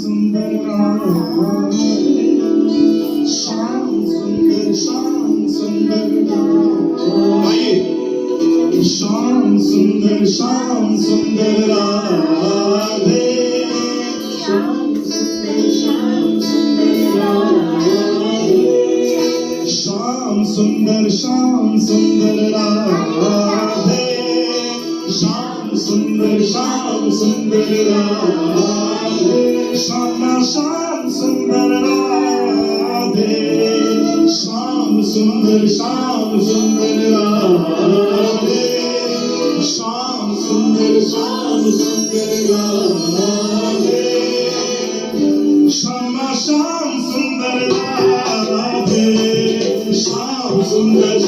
सुंदर राधे श्याम सुंदर आइए श्याम सुंदर राधे श्याम सुंदर राधे श्याम सुंदर राधे श्यामा श्याम सुंदर राधे श्याम सुंदर राधे श्याम सुंदर राधे श्यामा श्याम सुंदर राधे श्याम सुंदर